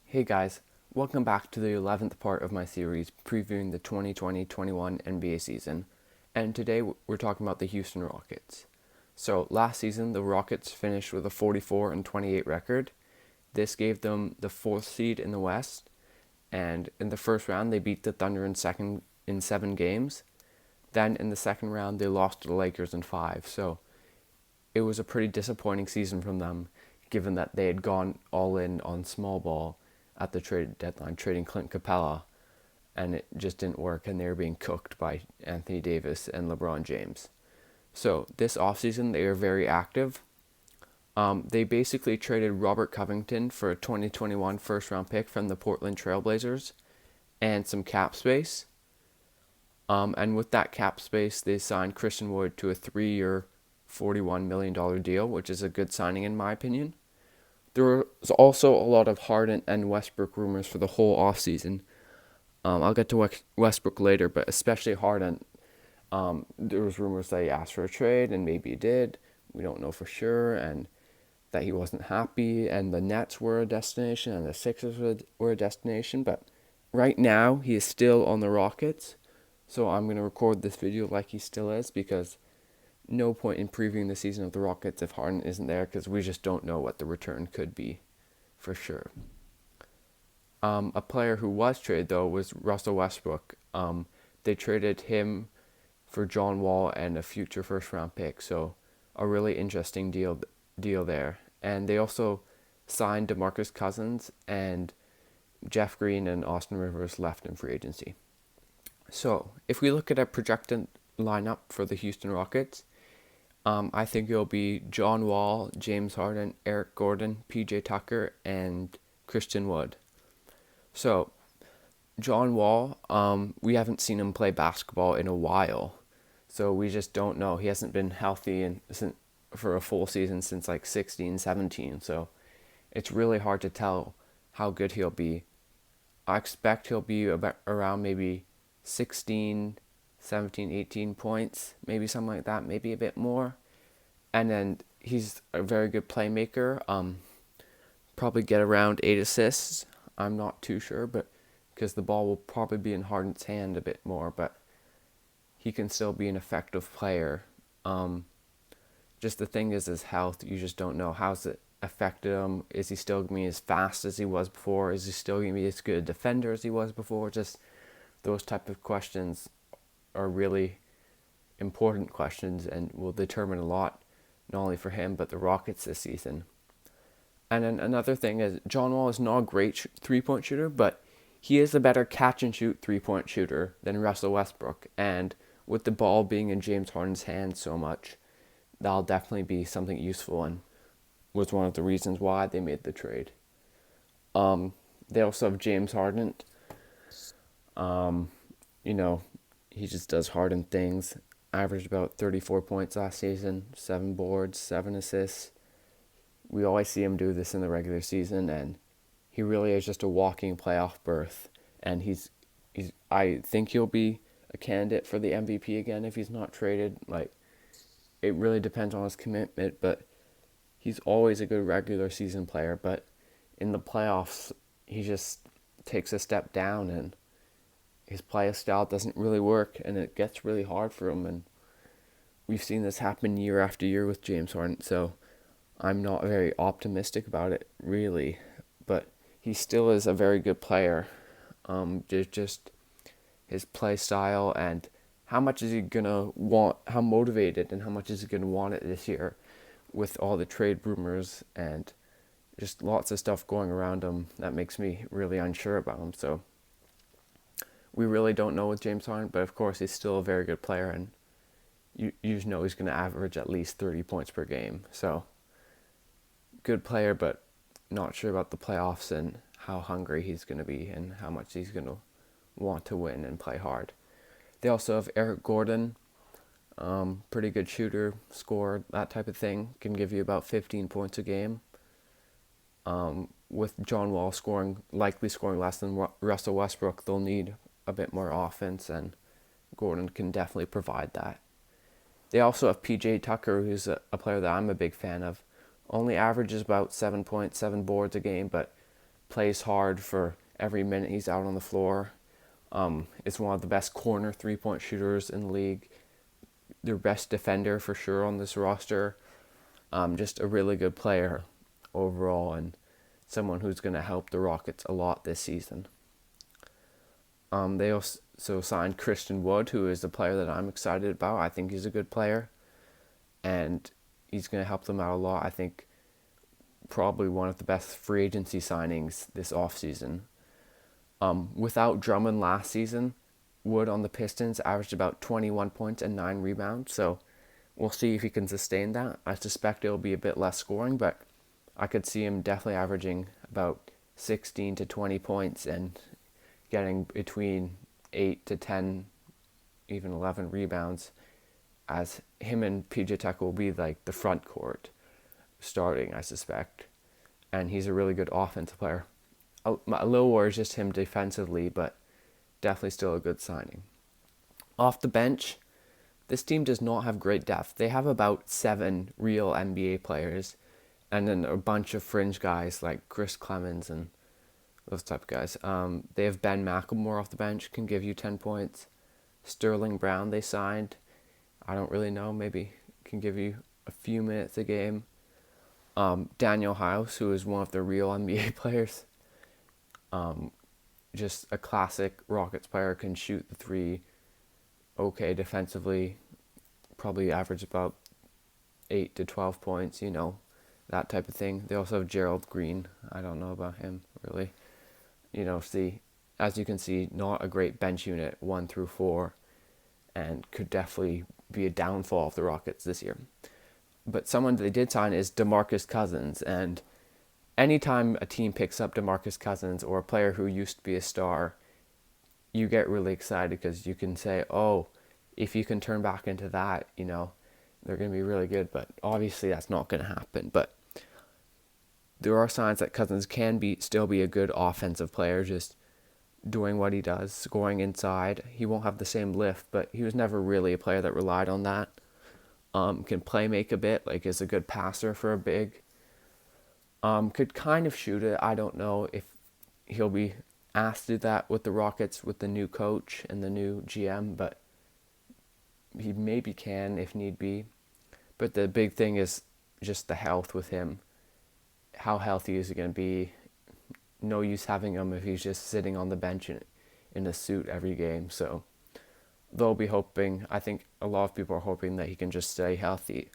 Hey guys, welcome back to the 11th part of my series previewing the 2020-21 NBA season. And today we're talking about the Houston Rockets. So, last season the Rockets finished with a 44-28 record. This gave them the 4th seed in the West, and in the first round they beat the Thunder in 7 games. Then in the second round they lost to the Lakers in 5. So, it was a pretty disappointing season from them, given that they had gone all in on small ball at the trade deadline, trading Clint Capella, and it just didn't work, and they were being cooked by Anthony Davis and LeBron James. So this offseason, they were very active. They basically traded Robert Covington for a 2021 first-round pick from the Portland Trailblazers and some cap space. And with that cap space, they signed Christian Wood to a 3-year, $41 million deal, which is a good signing in my opinion. There was also a lot of Harden and Westbrook rumors for the whole offseason. I'll get to Westbrook later, but especially Harden. There was rumors that he asked for a trade, and maybe he did. We don't know for sure, and that he wasn't happy, and the Nets were a destination, and the Sixers were a destination. But right now, he is still on the Rockets, so I'm going to record this video like he still is, because no point in previewing the season of the Rockets if Harden isn't there, because we just don't know what the return could be for sure. A player who was traded, though, was Russell Westbrook. They traded him for John Wall and a future first-round pick, so a really interesting deal there. And they also signed DeMarcus Cousins, and Jeff Green and Austin Rivers left in free agency. So if we look at a projected lineup for the Houston Rockets, I think it'll be John Wall, James Harden, Eric Gordon, PJ Tucker, and Christian Wood. So, John Wall, we haven't seen him play basketball in a while, so we just don't know. He hasn't been healthy for a full season since like 16, 17, so it's really hard to tell how good he'll be. I expect he'll be about around maybe 16, 17, 18 points, maybe something like that, maybe a bit more. And then he's a very good playmaker. Probably get around 8 assists. I'm not too sure, but because the ball will probably be in Harden's hand a bit more, but he can still be an effective player. Just the thing is his health. You just don't know. How's it affected him? Is he still going to be as fast as he was before? Is he still going to be as good a defender as he was before? Just those type of questions are really important questions and will determine a lot, not only for him, but the Rockets this season. And then another thing is John Wall is not a great three-point shooter, but he is a better catch-and-shoot three-point shooter than Russell Westbrook. And with the ball being in James Harden's hands so much, that'll definitely be something useful, and was one of the reasons why they made the trade. They also have James Harden. He just does Harden things. Averaged about 34 points last season, 7 boards, 7 assists. We always see him do this in the regular season, and he really is just a walking playoff berth. And I think he'll be a candidate for the MVP again if he's not traded. Like, it really depends on his commitment, but he's always a good regular season player. But in the playoffs, he just takes a step down, and his play style doesn't really work, and it gets really hard for him. And we've seen this happen year after year with James Harden, so I'm not very optimistic about it, really, but he still is a very good player. Just his play style and how much is he gonna want, how motivated and how much is he gonna want it this year with all the trade rumors and just lots of stuff going around him that makes me really unsure about him. So we really don't know with James Harden, but of course he's still a very good player, and you just know he's gonna average at least 30 points per game. So good player, but not sure about the playoffs and how hungry he's going to be and how much he's going to want to win and play hard. They also have Eric Gordon, pretty good shooter, scorer, that type of thing. Can give you about 15 points a game. With John Wall likely scoring less than Russell Westbrook, they'll need a bit more offense, and Gordon can definitely provide that. They also have PJ Tucker, who's a player that I'm a big fan of. Only averages about 7 points, 7 boards a game, but plays hard for every minute he's out on the floor. Is one of the best corner 3-point shooters in the league. Their best defender for sure on this roster. Just a really good player overall, and someone who's going to help the Rockets a lot this season. They also signed Christian Wood, who is a player that I'm excited about. I think he's a good player, and he's going to help them out a lot. I think probably one of the best free agency signings this offseason. Without Drummond last season, Wood on the Pistons averaged about 21 points and 9 rebounds, so we'll see if he can sustain that. I suspect it'll be a bit less scoring, but I could see him definitely averaging about 16 to 20 points and getting between 8 to 10, even 11 rebounds, as him and PJ Tucker will be like the front court starting, I suspect. And he's a really good offensive player. A little worried just him defensively, but definitely still a good signing. Off the bench, this team does not have great depth. They have about 7 real NBA players, and then a bunch of fringe guys like Chris Clemens and those type of guys. They have Ben McLemore off the bench, can give you 10 points. Sterling Brown they signed. I don't really know, maybe can give you a few minutes a game. Daniel House, who is one of the real NBA players. Just a classic Rockets player, can shoot the 3 okay defensively, probably average about 8 to 12 points, that type of thing. They also have Gerald Green. I don't know about him, really. As you can see, not a great bench unit, 1 through 4, and could definitely be a downfall of the Rockets this year. But someone they did sign is DeMarcus Cousins, and anytime a team picks up DeMarcus Cousins or a player who used to be a star, you get really excited because you can say, oh, if you can turn back into that, they're going to be really good. But obviously that's not going to happen. But there are signs that Cousins can still be a good offensive player, just doing what he does, scoring inside. He won't have the same lift, but he was never really a player that relied on that. Can play make a bit, is a good passer for a big. Could kind of shoot it. I don't know if he'll be asked to do that with the Rockets with the new coach and the new GM, but he maybe can if need be. But the big thing is just the health with him. How healthy is he going to be? No use having him if he's just sitting on the bench in a suit every game. So they'll be hoping, I think a lot of people are hoping that he can just stay healthy.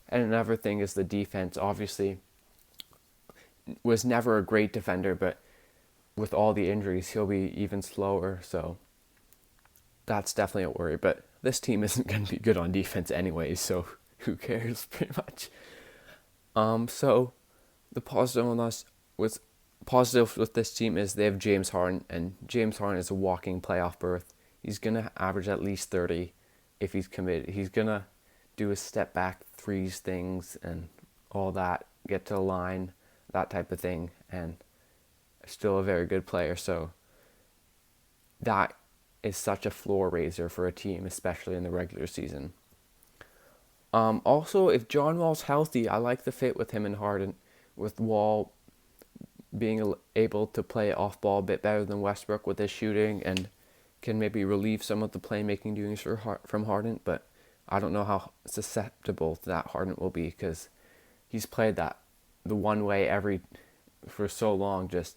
And another thing is the defense. Obviously, was never a great defender, but with all the injuries, he'll be even slower. So that's definitely a worry. But this team isn't going to be good on defense anyway, so who cares, pretty much. So the positive with this team is they have James Harden, and James Harden is a walking playoff berth. He's going to average at least 30 if he's committed. He's going to do his step back threes things and all that, get to the line, that type of thing, and still a very good player. So that is such a floor raiser for a team, especially in the regular season. Also, if John Wall's healthy, I like the fit with him and Harden, with Wall being able to play off ball a bit better than Westbrook with his shooting, and can maybe relieve some of the playmaking doings from Harden. But I don't know how susceptible that Harden will be, because he's played that the one way for so long, just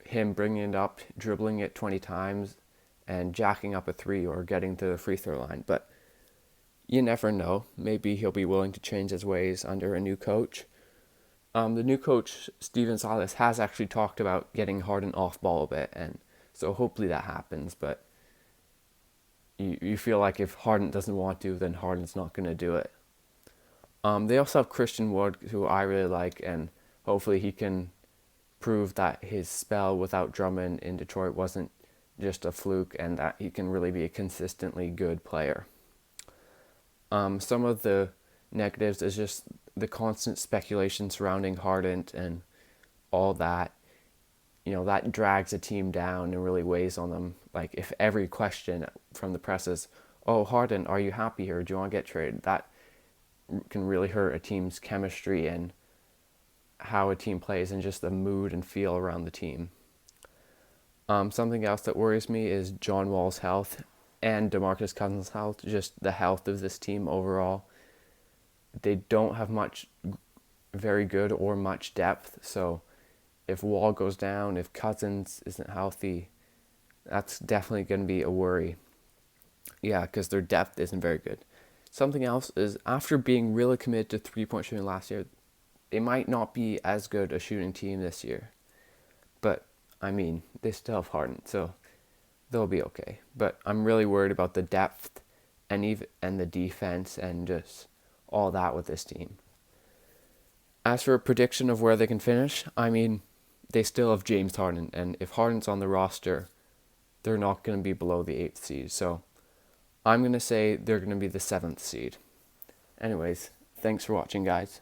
him bringing it up, dribbling it 20 times, and jacking up a 3 or getting to the free throw line. But you never know. Maybe he'll be willing to change his ways under a new coach. The new coach, Steven Silas, has actually talked about getting Harden off ball a bit, and so hopefully that happens. But you feel like if Harden doesn't want to, then Harden's not going to do it. They also have Christian Wood, who I really like, and hopefully he can prove that his spell without Drummond in Detroit wasn't just a fluke, and that he can really be a consistently good player. Some of the negatives is just the constant speculation surrounding Harden and all that. That drags a team down and really weighs on them. Like, if every question from the press is, oh, Harden, are you happy here? Do you want to get traded? That can really hurt a team's chemistry and how a team plays and just the mood and feel around the team. Something else that worries me is John Wall's health and DeMarcus Cousins' health, just the health of this team overall. They don't have much very good or much depth, so if Wall goes down, if Cousins isn't healthy, that's definitely going to be a worry. Yeah, because their depth isn't very good. Something else is after being really committed to three-point shooting last year, they might not be as good a shooting team this year. But, I mean, they still have Harden, so they'll be okay. But I'm really worried about the depth and the defense and just all that with this team. As for a prediction of where they can finish, I mean, they still have James Harden, and if Harden's on the roster, they're not going to be below the 8th seed. So I'm going to say they're going to be the 7th seed. Anyways, thanks for watching, guys.